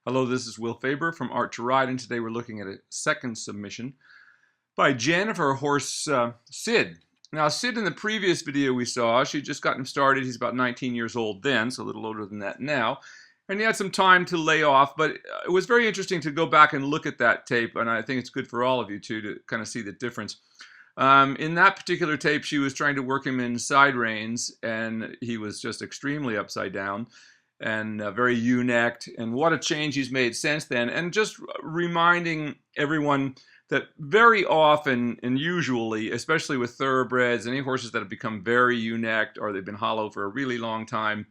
Hello, this is Will Faerber from Art to Ride, and today we're looking at a second submission by Jen of her horse Sid. Now, Sid in the previous video we saw, she'd just gotten started. He's about 19 years old then, so a little older than that now. And he had some time to lay off, but it was very interesting to go back and look at that tape, and I think it's good for all of you too to kind of see the difference. In that particular tape, she was trying to work him in side reins, and he was just extremely upside down and very ewe-necked, and what a change he's made since then. And just reminding everyone that very often and usually, especially with thoroughbreds, any horses that have become very ewe-necked or they've been hollow for a really long time,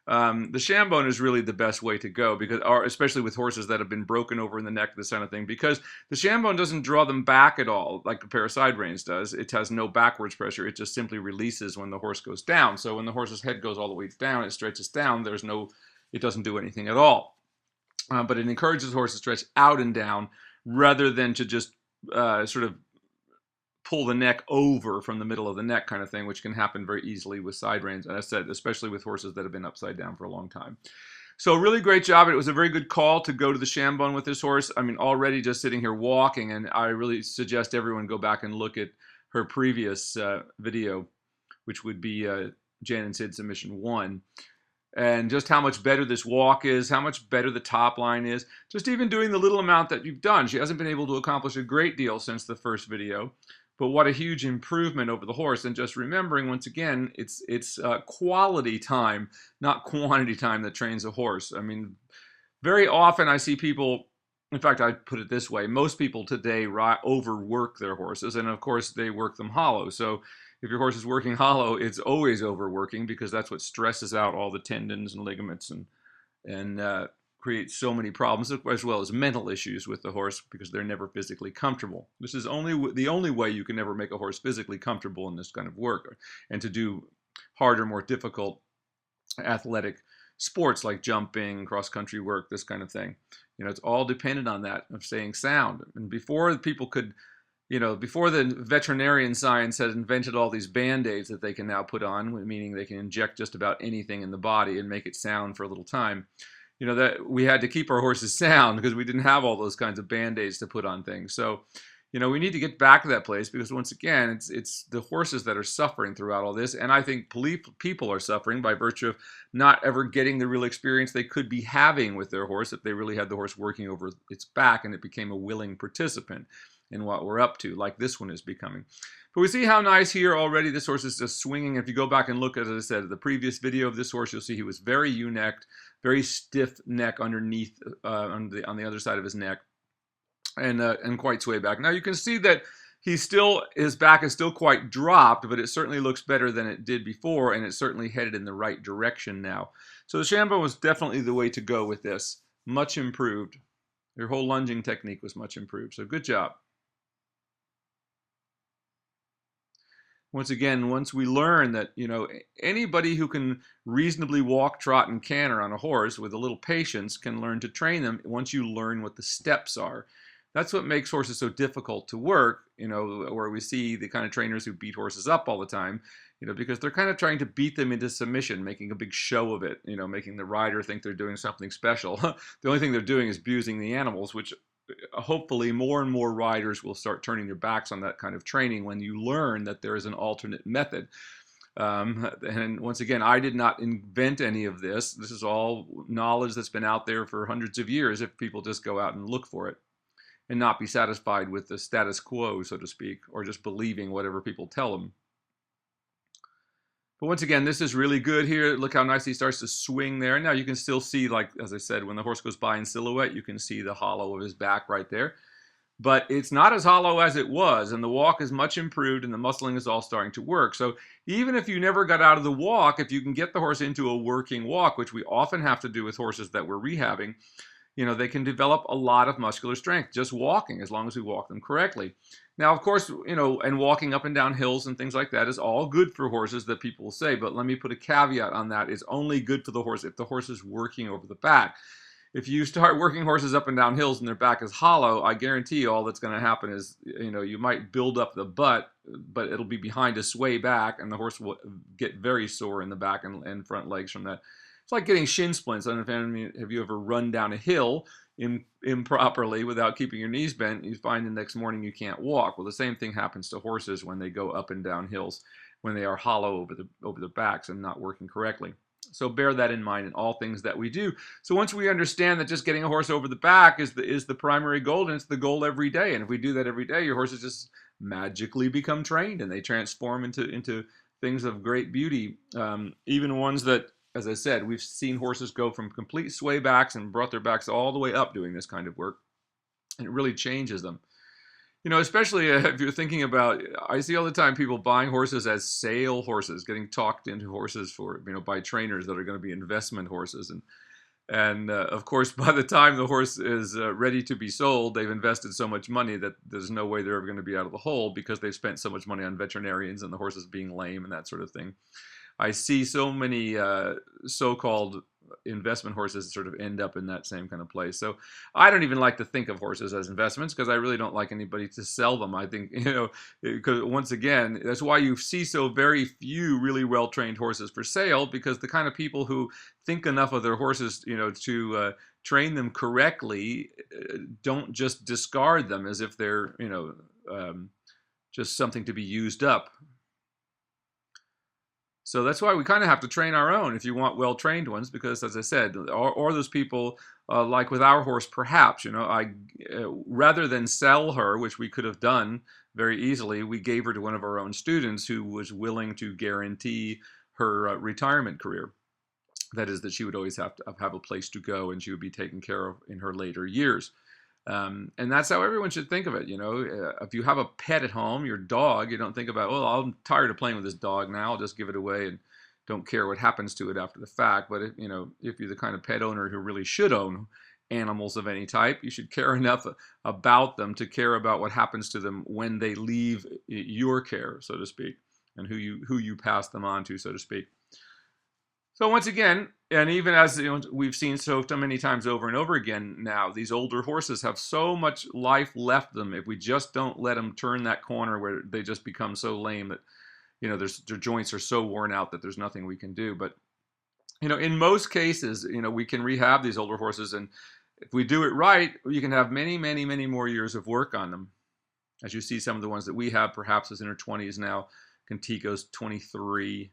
the chambon is really the best way to go, because, or especially with horses that have been broken over in the neck, this kind of thing, because the chambon doesn't draw them back at all like a pair of side reins does. It has no backwards pressure. It just simply releases when the horse goes down. So when the horse's head goes all the way down, it stretches down. It doesn't do anything at all. But it encourages the horse to stretch out and down rather than to just sort of pull the neck over from the middle of the neck kind of thing, which can happen very easily with side reins. And I said, especially with horses that have been upside down for a long time. So really great job. It was a very good call to go to the chambon with this horse. I mean, already just sitting here walking, and I really suggest everyone go back and look at her previous video, which would be Jan and Sid submission 1. And just how much better this walk is, how much better the top line is. Just even doing the little amount that you've done. She hasn't been able to accomplish a great deal since the first video, but what a huge improvement over the horse. And just remembering, once again, it's quality time, not quantity time, that trains a horse. I mean, very often I see people, in fact, I put it this way, most people today overwork their horses, and of course they work them hollow. So if your horse is working hollow, it's always overworking, because that's what stresses out all the tendons and ligaments and creates so many problems, as well as mental issues with the horse, because they're never physically comfortable. This is the only way you can ever make a horse physically comfortable in this kind of work, and to do harder, more difficult athletic sports like jumping, cross-country work, this kind of thing. You know, it's all dependent on that, of staying sound. And before people could, before the veterinarian science had invented all these band-aids that they can now put on, meaning they can inject just about anything in the body and make it sound for a little time, that we had to keep our horses sound, because we didn't have all those kinds of band-aids to put on things. So, we need to get back to that place, because once again, it's the horses that are suffering throughout all this. And I think people are suffering by virtue of not ever getting the real experience they could be having with their horse if they really had the horse working over its back and it became a willing participant in what we're up to, like this one is becoming. But we see how nice here already this horse is just swinging. If you go back and look, as I said, the previous video of this horse, you'll see he was very ewe-necked, very stiff neck underneath, on the other side of his neck, and quite sway back. Now you can see that his back is still quite dropped, but it certainly looks better than it did before, and it's certainly headed in the right direction now. So the chambon was definitely the way to go with this. Much improved. Your whole lunging technique was much improved. So good job. Once again, once we learn that, anybody who can reasonably walk, trot, and canter on a horse with a little patience can learn to train them once you learn what the steps are. That's what makes horses so difficult to work, where we see the kind of trainers who beat horses up all the time, because they're kind of trying to beat them into submission, making a big show of it, making the rider think they're doing something special. The only thing they're doing is abusing the animals, which hopefully more and more riders will start turning their backs on that kind of training when you learn that there is an alternate method. And once again, I did not invent any of this. This is all knowledge that's been out there for hundreds of years if people just go out and look for it and not be satisfied with the status quo, so to speak, or just believing whatever people tell them. But once again, this is really good here. Look how nice he starts to swing there. Now you can still see, like, as I said, when the horse goes by in silhouette, you can see the hollow of his back right there. But it's not as hollow as it was, and the walk is much improved, and the muscling is all starting to work. So even if you never got out of the walk, if you can get the horse into a working walk, which we often have to do with horses that we're rehabbing, they can develop a lot of muscular strength just walking, as long as we walk them correctly. Now, of course, and walking up and down hills and things like that is all good for horses, that people will say, but let me put a caveat on that. It's only good for the horse if the horse is working over the back. If you start working horses up and down hills and their back is hollow, I guarantee you all that's going to happen is, you might build up the butt, but it'll be behind a sway back, and the horse will get very sore in the back and front legs from that. It's like getting shin splints. I don't know if have you ever run down a hill improperly without keeping your knees bent. You find the next morning you can't walk. Well, the same thing happens to horses when they go up and down hills, when they are hollow over their backs and not working correctly. So bear that in mind in all things that we do. So once we understand that just getting a horse over the back is the primary goal, and it's the goal every day. And if we do that every day, your horses just magically become trained, and they transform into things of great beauty. Even ones that, as I said, we've seen horses go from complete sway backs and brought their backs all the way up doing this kind of work. And it really changes them. You know, especially if you're thinking about, I see all the time people buying horses as sale horses, getting talked into horses for, by trainers that are going to be investment horses. And of course, by the time the horse is ready to be sold, they've invested so much money that there's no way they're ever going to be out of the hole because they've spent so much money on veterinarians and the horses being lame and that sort of thing. I see so many so-called investment horses sort of end up in that same kind of place. So I don't even like to think of horses as investments because I really don't like anybody to sell them. I think, because once again, that's why you see so very few really well-trained horses for sale, because the kind of people who think enough of their horses, to train them correctly, don't just discard them as if they're, just something to be used up. So that's why we kind of have to train our own if you want well-trained ones, because as I said, or those people, like with our horse, perhaps, rather than sell her, which we could have done very easily, we gave her to one of our own students who was willing to guarantee her retirement career. That is, that she would always have a place to go and she would be taken care of in her later years. And that's how everyone should think of it. If you have a pet at home, your dog, you don't think about, well, I'm tired of playing with this dog now, I'll just give it away and don't care what happens to it after the fact. But if you're the kind of pet owner who really should own animals of any type, you should care enough about them to care about what happens to them when they leave your care, so to speak, and who you pass them on to, so to speak. So once again, and even as we've seen so many times over and over again now, these older horses have so much life left them if we just don't let them turn that corner where they just become so lame that, their joints are so worn out that there's nothing we can do. But, in most cases, we can rehab these older horses, and if we do it right, you can have many, many, many more years of work on them. As you see, some of the ones that we have, perhaps is in her 20s now. Contigo's 23.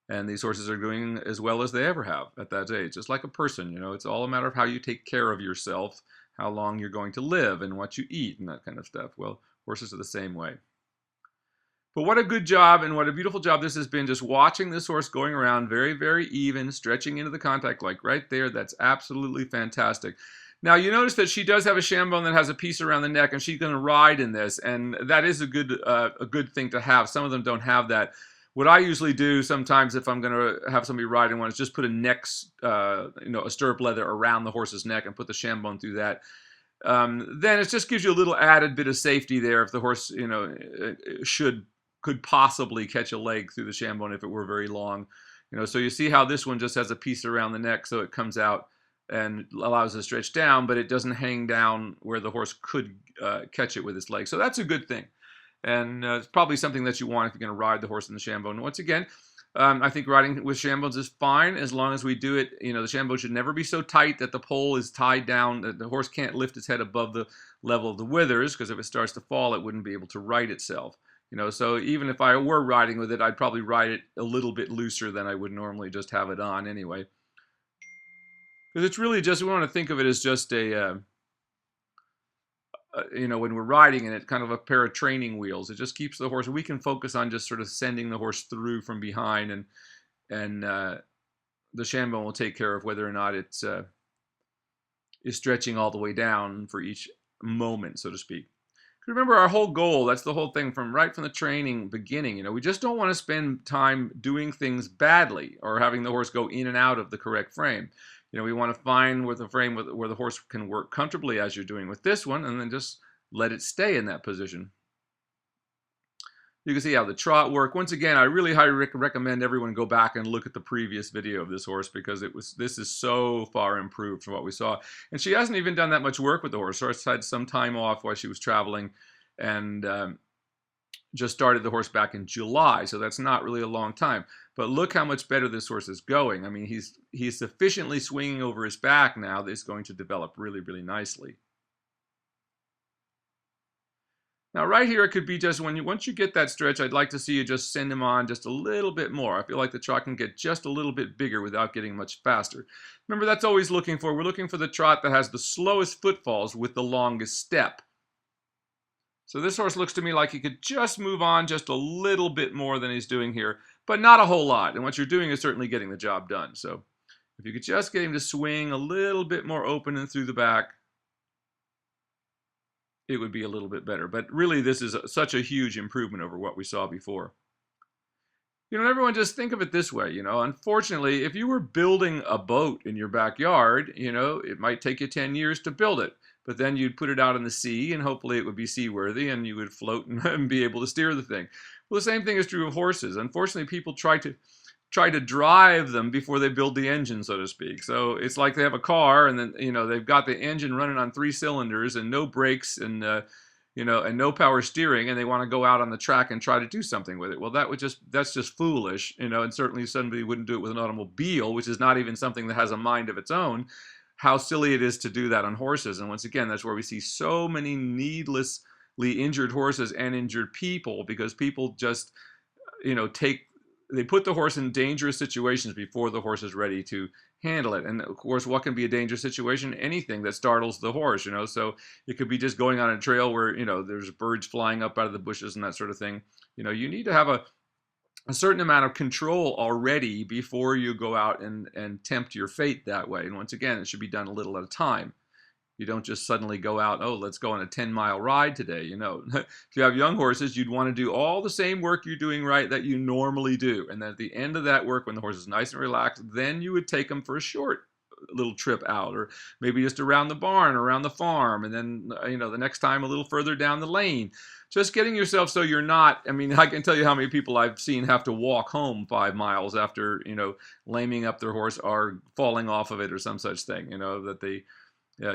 And these horses are doing as well as they ever have at that age. Just like a person, it's all a matter of how you take care of yourself, how long you're going to live, and what you eat, and that kind of stuff. Well, horses are the same way. But what a good job and what a beautiful job this has been, just watching this horse going around very, very even, stretching into the contact like right there. That's absolutely fantastic. Now, you notice that she does have a chambon that has a piece around the neck, and she's going to ride in this, and that is a good thing to have. Some of them don't have that. What I usually do sometimes if I'm going to have somebody riding one is just put a stirrup leather around the horse's neck and put the chambon through that. Then it just gives you a little added bit of safety there if the horse, could possibly catch a leg through the chambon if it were very long. So you see how this one just has a piece around the neck so it comes out and allows it to stretch down, but it doesn't hang down where the horse could catch it with its leg. So that's a good thing. And it's probably something that you want if you're going to ride the horse in the chambon. Once again, I think riding with chambons is fine as long as we do it. The chambon should never be so tight that the pole is tied down, that the horse can't lift its head above the level of the withers, because if it starts to fall, it wouldn't be able to right itself. So even if I were riding with it, I'd probably ride it a little bit looser than I would normally just have it on anyway. Because it's really just, we want to think of it as just a... when we're riding in it, kind of a pair of training wheels. It just keeps the horse. We can focus on just sort of sending the horse through from behind, and the chambon will take care of whether or not it's is stretching all the way down for each moment, so to speak. Remember, our whole goal, that's the whole thing from the training beginning. We just don't want to spend time doing things badly or having the horse go in and out of the correct frame. We want to find with a frame where the horse can work comfortably, as you're doing with this one, and then just let it stay in that position. You can see how the trot work. Once again, I really highly recommend everyone go back and look at the previous video of this horse, because this is so far improved from what we saw. And she hasn't even done that much work with the horse. Horse had some time off while she was traveling, and just started the horse back in July, so that's not really a long time. But look how much better this horse is going. I mean, he's sufficiently swinging over his back now that it's going to develop really, really nicely. Now, right here, it could be just once you get that stretch, I'd like to see you just send him on just a little bit more. I feel like the trot can get just a little bit bigger without getting much faster. Remember, that's always looking for. We're looking for the trot that has the slowest footfalls with the longest step. So this horse looks to me like he could just move on just a little bit more than he's doing here, but not a whole lot. And what you're doing is certainly getting the job done. So if you could just get him to swing a little bit more open and through the back, it would be a little bit better. But really, this is such a huge improvement over what we saw before. You know, everyone just think of it this way, you know, unfortunately, if you were building a boat in your backyard, you know, it might take you 10 years to build it, but then you'd put it out in the sea and hopefully it would be seaworthy and you would float and be able to steer the thing. Well, the same thing is true of horses. Unfortunately, people try to drive them before they build the engine, so to speak. So it's like they have a car and then, you know, they've got the engine running on 3 cylinders and no brakes and, you know, and no power steering, and they want to go out on the track and try to do something with it. Well, that's just foolish, you know, and certainly somebody wouldn't do it with an automobile, which is not even something that has a mind of its own. How silly it is to do that on horses. And once again, that's where we see so many needlessly injured horses and injured people, because people just, you know, they put the horse in dangerous situations before the horse is ready to handle it. And of course, what can be a dangerous situation? Anything that startles the horse, you know. So it could be just going on a trail where, you know, there's birds flying up out of the bushes and that sort of thing. You know, you need to have a certain amount of control already before you go out and tempt your fate that way. And once again, it should be done a little at a time. You don't just suddenly go out, oh, let's go on a 10-mile ride today. You know, if you have young horses, you'd want to do all the same work you're doing right that you normally do. And then at the end of that work, when the horse is nice and relaxed, then you would take them for a short little trip out, or maybe just around the barn, around the farm, and then, you know, the next time a little further down the lane. Just getting yourself so you're not, I mean, I can tell you how many people I've seen have to walk home 5 miles after, you know, laming up their horse or falling off of it or some such thing, you know, that they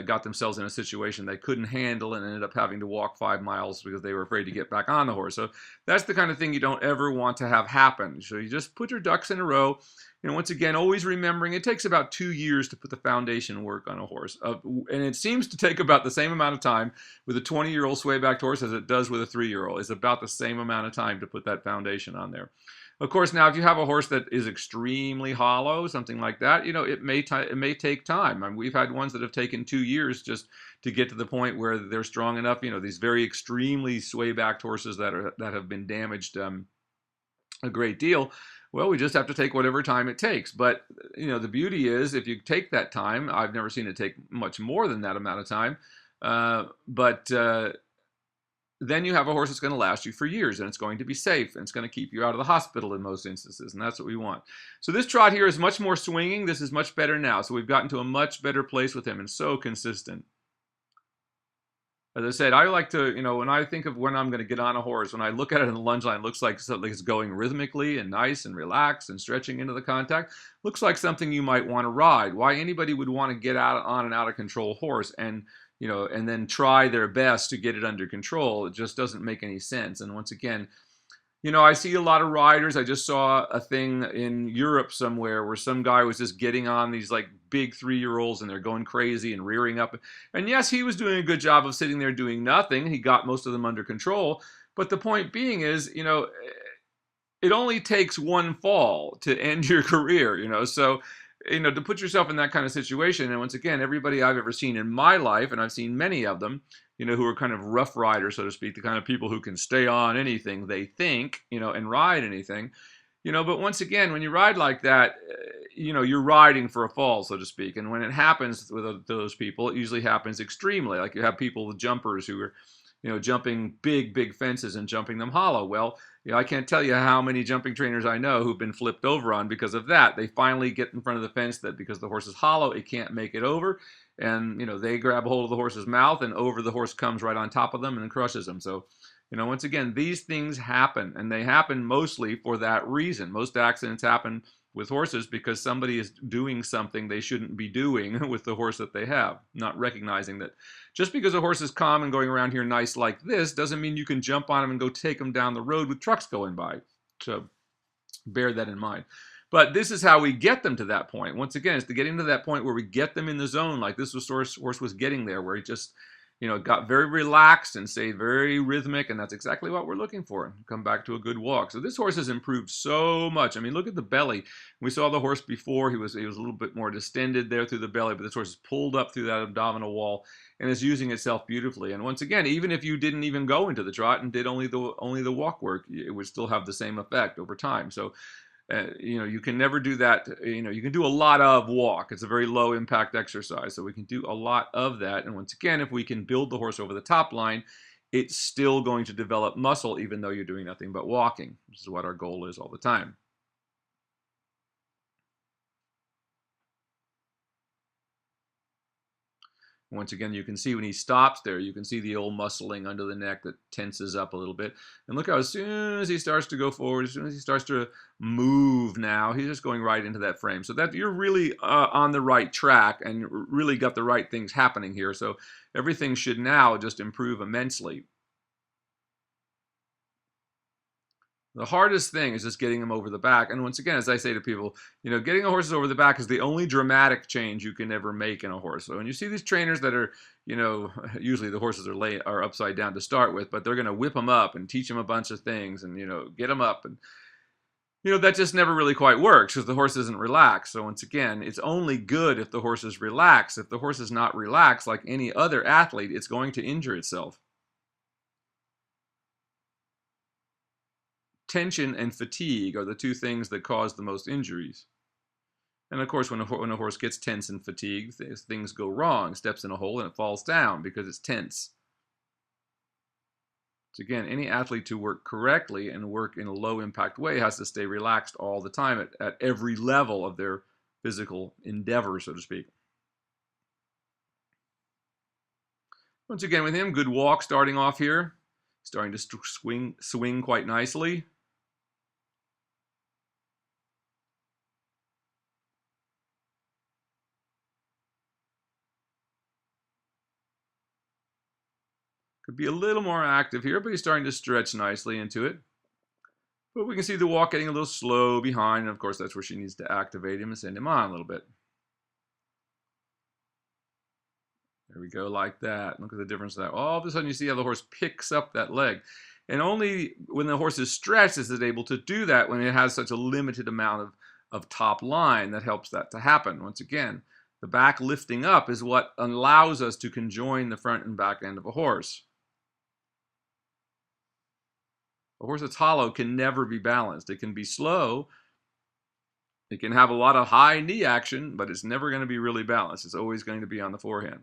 got themselves in a situation they couldn't handle and ended up having to walk 5 miles because they were afraid to get back on the horse. So that's the kind of thing you don't ever want to have happen. So you just put your ducks in a row. You know, once again, always remembering it takes about 2 years to put the foundation work on a horse. And it seems to take about the same amount of time with a 20-year-old sway-backed horse as it does with a 3-year-old. It's about the same amount of time to put that foundation on there. Of course, now if you have a horse that is extremely hollow, something like that, you know, it may take time. I mean, we've had ones that have taken 2 years just to get to the point where they're strong enough. You know, these very extremely sway-backed horses that have been damaged a great deal. Well, we just have to take whatever time it takes. But, you know, the beauty is if you take that time, I've never seen it take much more than that amount of time, then you have a horse that's going to last you for years, and it's going to be safe, and it's going to keep you out of the hospital in most instances, and that's what we want. So this trot here is much more swinging. This is much better now. So we've gotten to a much better place with him, and so consistent. As I said, I like to, you know, when I think of when I'm going to get on a horse, when I look at it in the lunge line, it looks like something is going rhythmically and nice and relaxed and stretching into the contact. Looks like something you might want to ride. Why anybody would want to get on an out of control horse and, you know, and then try their best to get it under control, it just doesn't make any sense. And once again, you know, I see a lot of riders. I just saw a thing in Europe somewhere where some guy was just getting on these like big 3-year-olds and they're going crazy and rearing up. And yes, he was doing a good job of sitting there doing nothing. He got most of them under control. But the point being is, you know, it only takes one fall to end your career, you know. So, you know, to put yourself in that kind of situation, and once again, everybody I've ever seen in my life, and I've seen many of them, you know, who are kind of rough riders, so to speak, the kind of people who can stay on anything they think, you know, and ride anything, you know. But once again, when you ride like that, you know, you're riding for a fall, so to speak. And when it happens with those people, it usually happens extremely. Like you have people with jumpers who are, you know, jumping big fences and jumping them hollow. Well, you know, I can't tell you how many jumping trainers I know who've been flipped over on because of that. They finally get in front of the fence that because the horse is hollow, it can't make it over. And, you know, they grab a hold of the horse's mouth and over the horse comes right on top of them and crushes them. So, you know, once again, these things happen, and they happen mostly for that reason. Most accidents happen with horses because somebody is doing something they shouldn't be doing with the horse that they have, not recognizing that just because a horse is calm and going around here nice like this doesn't mean you can jump on him and go take him down the road with trucks going by. So bear that in mind. But this is how we get them to that point. Once again, it's to getting to that point where we get them in the zone like this horse was getting there, where he just, got very relaxed and stayed very rhythmic, and that's exactly what we're looking for. Come back to a good walk. So this horse has improved so much. I mean, look at the belly. We saw the horse before. He was a little bit more distended there through the belly, but this horse is pulled up through that abdominal wall and is using itself beautifully. And once again, even if you didn't even go into the trot and did only the walk work, it would still have the same effect over time. So you can never do that. You can do a lot of walk. It's a very low impact exercise, so we can do a lot of that. And once again, if we can build the horse over the top line, it's still going to develop muscle even though you're doing nothing but walking, which is what our goal is all the time. Once again, you can see when he stops there, you can see the old muscling under the neck that tenses up a little bit. And look how as soon as he starts to go forward, as soon as he starts to move now, he's just going right into that frame. So that you're really on the right track and really got the right things happening here. So everything should now just improve immensely. The hardest thing is just getting them over the back. And once again, as I say to people, getting a horse over the back is the only dramatic change you can ever make in a horse. So when you see these trainers that are, usually the horses are upside down to start with, but they're going to whip them up and teach them a bunch of things and, get them up. And, that just never really quite works because the horse isn't relaxed. So once again, it's only good if the horse is relaxed. If the horse is not relaxed, like any other athlete, it's going to injure itself. Tension and fatigue are the two things that cause the most injuries. And of course, when a horse gets tense and fatigued, things go wrong. Steps in a hole and it falls down because it's tense. So again, any athlete to work correctly and work in a low impact way has to stay relaxed all the time at every level of their physical endeavor, so to speak. Once again, with him, good walk starting off here. Starting to swing quite nicely. Could be a little more active here, but he's starting to stretch nicely into it. But we can see the walk getting a little slow behind, and of course that's where she needs to activate him and send him on a little bit. There we go, like that. Look at the difference there. All of a sudden you see how the horse picks up that leg. And only when the horse is stretched is it able to do that when it has such a limited amount of top line that helps that to happen. Once again, the back lifting up is what allows us to conjoin the front and back end of a horse. A horse that's hollow can never be balanced. It can be slow. It can have a lot of high knee action, but it's never going to be really balanced. It's always going to be on the forehand.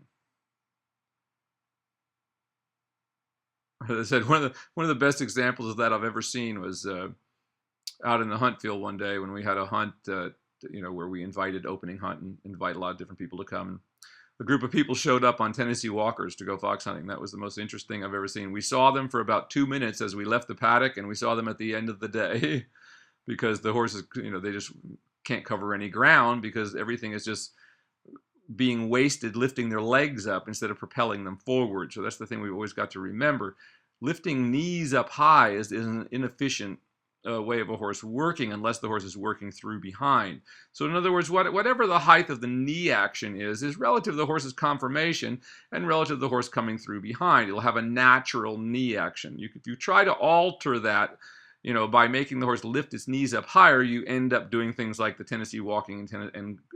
As I said, one of the best examples of that I've ever seen was out in the hunt field one day when we had a hunt, where we invited opening hunt and invite a lot of different people to come. A group of people showed up on Tennessee walkers to go fox hunting. That was the most interesting I've ever seen. We saw them for about 2 minutes as we left the paddock, and we saw them at the end of the day because the horses, they just can't cover any ground because everything is just being wasted lifting their legs up instead of propelling them forward. So that's the thing we've always got to remember. Lifting knees up high is an inefficient way of a horse working unless the horse is working through behind. So in other words, whatever the height of the knee action is relative to the horse's conformation and relative to the horse coming through behind. It'll have a natural knee action. If you try to alter that, by making the horse lift its knees up higher, you end up doing things like the Tennessee walking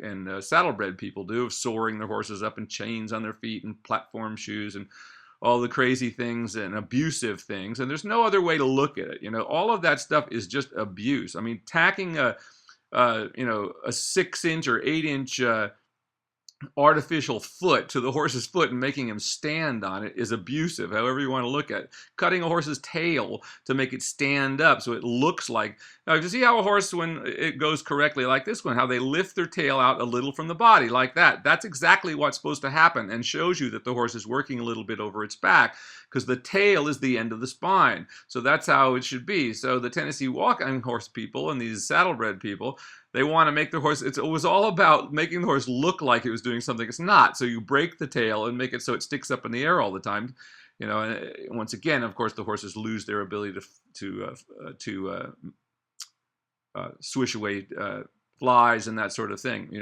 and saddlebred people do, of soaring their horses up in chains on their feet and platform shoes and all the crazy things and abusive things. And there's no other way to look at it. All of that stuff is just abuse. I mean, tacking a 6-inch or 8-inch artificial foot to the horse's foot and making him stand on it is abusive, however you want to look at it. Cutting a horse's tail to make it stand up so it looks like... Now, you see how a horse, when it goes correctly like this one, how they lift their tail out a little from the body like that. That's exactly what's supposed to happen and shows you that the horse is working a little bit over its back because the tail is the end of the spine. So that's how it should be. So the Tennessee walking horse people and these saddlebred people, They want to make the horse, it was all about making the horse look like it was doing something it's not. So you break the tail and make it so it sticks up in the air all the time. And once again, of course, the horses lose their ability to swish away flies and that sort of thing.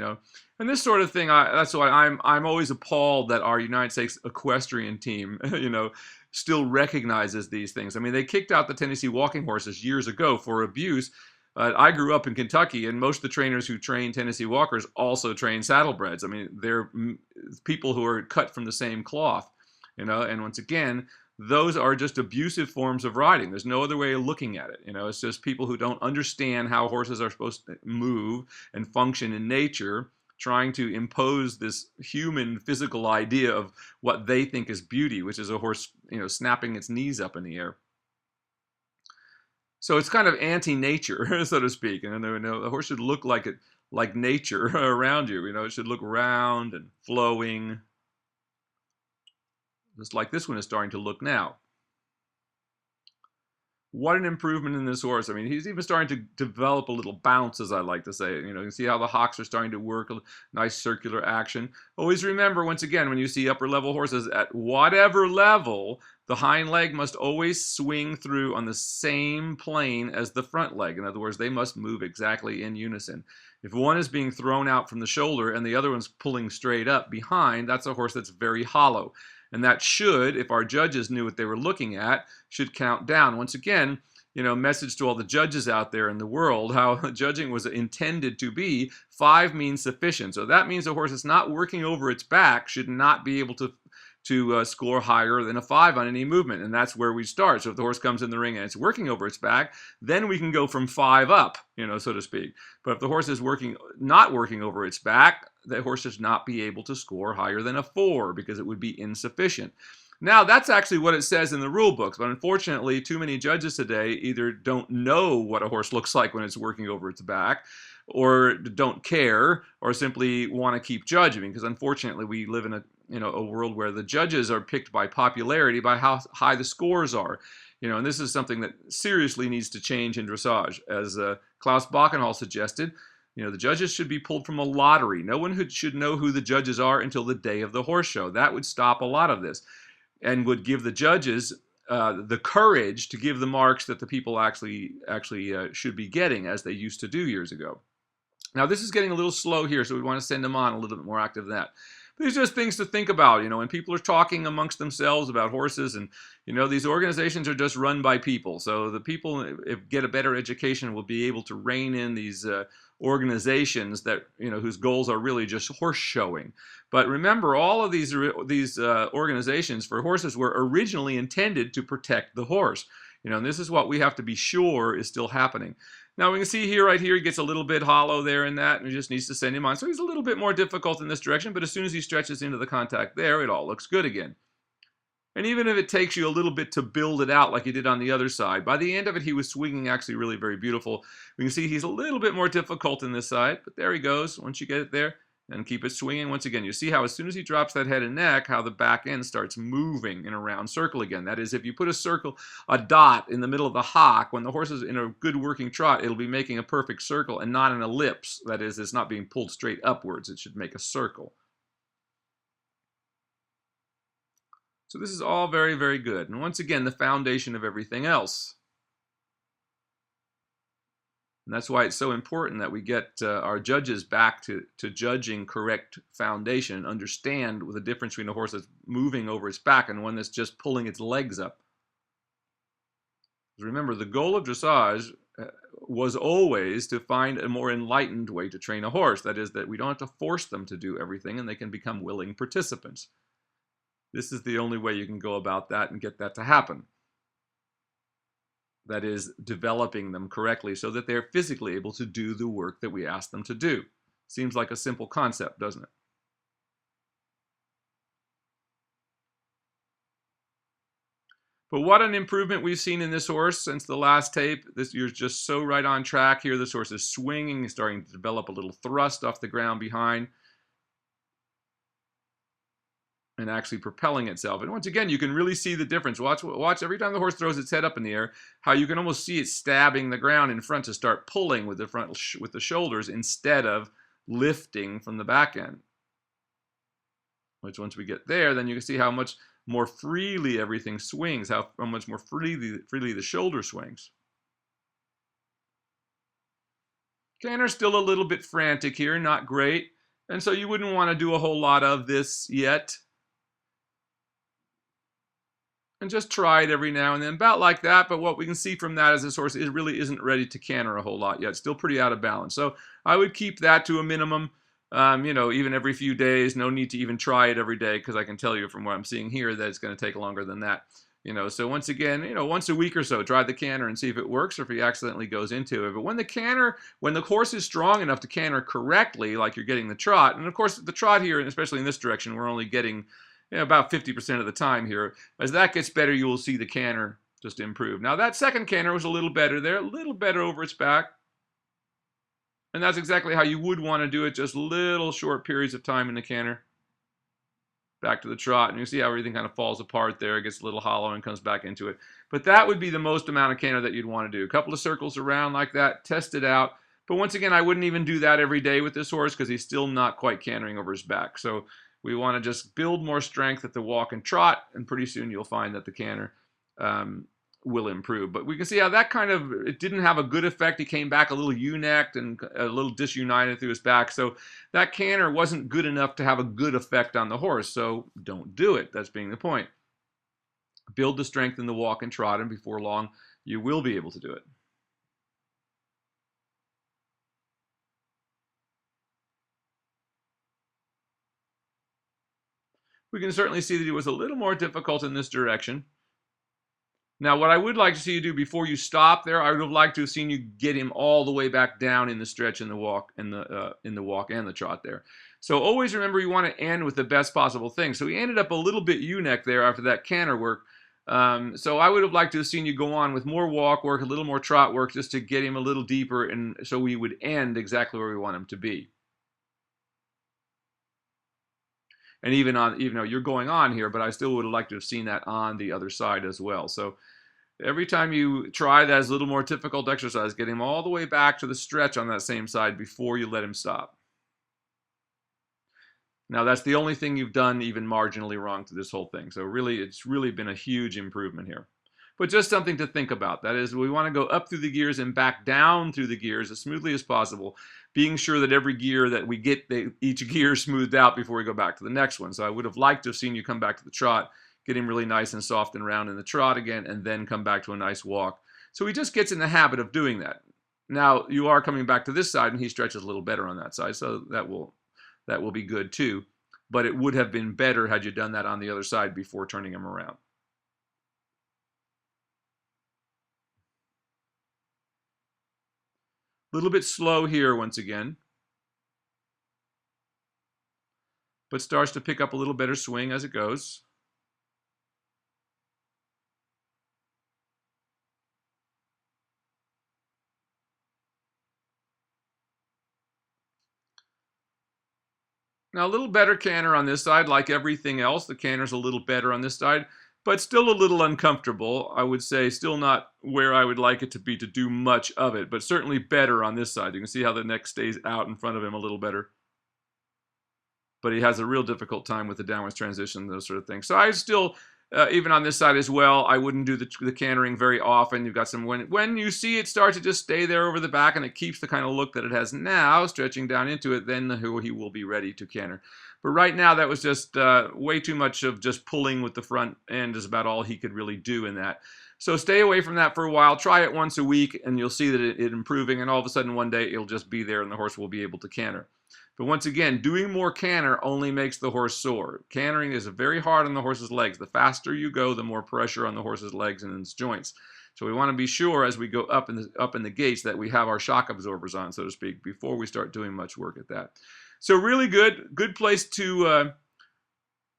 And this sort of thing, that's why I'm always appalled that our United States equestrian team, still recognizes these things. I mean, they kicked out the Tennessee walking horses years ago for abuse. I grew up in Kentucky, and most of the trainers who train Tennessee walkers also train saddlebreds. I mean, they're people who are cut from the same cloth, and once again, those are just abusive forms of riding. There's no other way of looking at it. It's just people who don't understand how horses are supposed to move and function in nature, trying to impose this human physical idea of what they think is beauty, which is a horse, snapping its knees up in the air. So it's kind of anti-nature, so to speak. And the horse should look like nature around you. It should look round and flowing, just like this one is starting to look now. What an improvement in this horse. I mean, he's even starting to develop a little bounce, as I like to say. You can see how the hocks are starting to work, a nice circular action. Always remember, once again, when you see upper level horses, at whatever level, the hind leg must always swing through on the same plane as the front leg. In other words, they must move exactly in unison. If one is being thrown out from the shoulder and the other one's pulling straight up behind, that's a horse that's very hollow. And that should, if our judges knew what they were looking at, should count down. Once again, message to all the judges out there in the world, how judging was intended to be, 5 means sufficient. So that means a horse that's not working over its back should not be able to score higher than a 5 on any movement, and that's where we start. So if the horse comes in the ring and it's working over its back, then we can go from 5 up, so to speak. But if the horse is not working over its back, the horse should not be able to score higher than a 4 because it would be insufficient. Now, that's actually what it says in the rule books, but unfortunately, too many judges today either don't know what a horse looks like when it's working over its back, or don't care, or simply want to keep judging, because unfortunately we live in a world where the judges are picked by popularity, by how high the scores are. And this is something that seriously needs to change in dressage. As Klaus Bachenhall suggested, the judges should be pulled from a lottery. No one should know who the judges are until the day of the horse show. That would stop a lot of this and would give the judges the courage to give the marks that the people actually should be getting, as they used to do years ago. Now, this is getting a little slow here, so we want to send them on a little bit more active than that. These are just things to think about, when people are talking amongst themselves about horses, and, these organizations are just run by people. So the people, if get a better education, will be able to rein in these organizations that, whose goals are really just horse showing. But remember, all of these organizations for horses were originally intended to protect the horse. And this is what we have to be sure is still happening. Now we can see here, right here, he gets a little bit hollow there in that, and he just needs to send him on. So he's a little bit more difficult in this direction, but as soon as he stretches into the contact there, it all looks good again. And even if it takes you a little bit to build it out like he did on the other side, by the end of it, he was swinging actually really very beautiful. We can see he's a little bit more difficult in this side, but there he goes. Once you get it there, and keep it swinging. Once again, you see how as soon as he drops that head and neck, how the back end starts moving in a round circle again. That is, if you put a dot in the middle of the hock, when the horse is in a good working trot, it'll be making a perfect circle and not an ellipse. That is, it's not being pulled straight upwards. It should make a circle. So this is all very, very good. And once again, the foundation of everything else. And that's why it's so important that we get our judges back to judging correct foundation and understand the difference between a horse that's moving over its back and one that's just pulling its legs up. Remember, the goal of dressage was always to find a more enlightened way to train a horse. That is, that we don't have to force them to do everything and they can become willing participants. This is the only way you can go about that and get that to happen. That is, developing them correctly so that they're physically able to do the work that we ask them to do. Seems like a simple concept, doesn't it? But what an improvement we've seen in this horse since the last tape. You're just so right on track here. This horse is swinging, starting to develop a little thrust off the ground behind. and actually propelling itself. And once again, you can really see the difference. Watch every time the horse throws its head up in the air, how you can almost see it stabbing the ground in front to start pulling with the shoulders instead of lifting from the back end. Which once we get there, then you can see how much more freely everything swings, how much more freely the shoulder swings. Canter's still a little bit frantic here, not great. And so you wouldn't want to do a whole lot of this yet. And just try it every now and then, about like that. But what we can see from that is this horse really isn't ready to canter a whole lot yet. Still pretty out of balance. So I would keep that to a minimum, you know, even every few days. No need to even try it every day, because I can tell you from what I'm seeing here that it's going to take longer than that. You know, so once again, you know, once a week or so, try the canter and see if it works or if he accidentally goes into it. But when the horse is strong enough to canter correctly, like you're getting the trot, and of course the trot here, and especially in this direction, we're only getting, you know, about 50% of the time here. As that gets better, you will see the canter just improve. Now that second canter was a little better there, a little better over its back. And that's exactly how you would want to do it, just little short periods of time in the canter. Back to the trot, and you see how everything kind of falls apart there. It gets a little hollow and comes back into it. But that would be the most amount of canter that you'd want to do. A couple of circles around like that, test it out. But once again, I wouldn't even do that every day with this horse because he's still not quite cantering over his back. So we want to just build more strength at the walk and trot, and pretty soon you'll find that the canter will improve. But we can see how that kind of, it didn't have a good effect. He came back a little ewe-necked and a little disunited through his back. So that canter wasn't good enough to have a good effect on the horse. So don't do it. That's being the point. Build the strength in the walk and trot, and before long, you will be able to do it. We can certainly see that he was a little more difficult in this direction. Now, what I would like to see you do before you stop there, I would have liked to have seen you get him all the way back down in the stretch in the walk, in the walk and the trot there. So always remember, you want to end with the best possible thing. So he ended up a little bit ewe-neck there after that canter work. So I would have liked to have seen you go on with more walk work, a little more trot work, just to get him a little deeper, and so we would end exactly where we want him to be. And even though you're going on here, but I still would have liked to have seen that on the other side as well. So every time you try that as a little more difficult exercise, get him all the way back to the stretch on that same side before you let him stop. Now that's the only thing you've done even marginally wrong to this whole thing. So really, it's really been a huge improvement here. But just something to think about. That is, we want to go up through the gears and back down through the gears as smoothly as possible, being sure that every gear that we get, each gear smoothed out before we go back to the next one. So I would have liked to have seen you come back to the trot, get him really nice and soft and round in the trot again, and then come back to a nice walk. So he just gets in the habit of doing that. Now you are coming back to this side, and he stretches a little better on that side, so that will be good too. But it would have been better had you done that on the other side before turning him around. A little bit slow here once again, but starts to pick up a little better swing as it goes. Now a little better canter on this side, like everything else. The canter's a little better on this side, but still a little uncomfortable. I would say still not where I would like it to be to do much of it, but certainly better on this side. You can see how the neck stays out in front of him a little better. But he has a real difficult time with the downwards transition, those sort of things. So I still, even on this side as well, I wouldn't do the cantering very often. You've got some, when you see it start to just stay there over the back and it keeps the kind of look that it has now, stretching down into it, then he will be ready to canter. But right now, that was just way too much of just pulling with the front end is about all he could really do in that. So stay away from that for a while. Try it once a week, and you'll see that it's improving, and all of a sudden one day it'll just be there and the horse will be able to canter. But once again, doing more canter only makes the horse sore. Cantering is very hard on the horse's legs. The faster you go, the more pressure on the horse's legs and its joints. So we want to be sure as we go up in the gates that we have our shock absorbers on, so to speak, before we start doing much work at that. So really good place to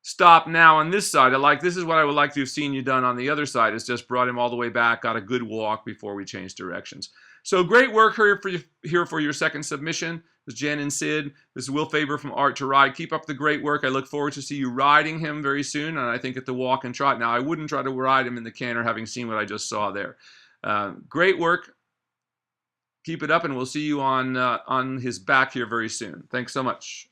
stop now on this side. This is what I would like to have seen you done on the other side, is just brought him all the way back, got a good walk before we change directions. So great work here for your second submission. This is Jen and Sid. This is Will Faerber from Art to Ride. Keep up the great work. I look forward to see you riding him very soon, and I think at the walk and trot. Now, I wouldn't try to ride him in the canter, having seen what I just saw there. Great work. Keep it up, and we'll see you on his back here very soon. Thanks so much.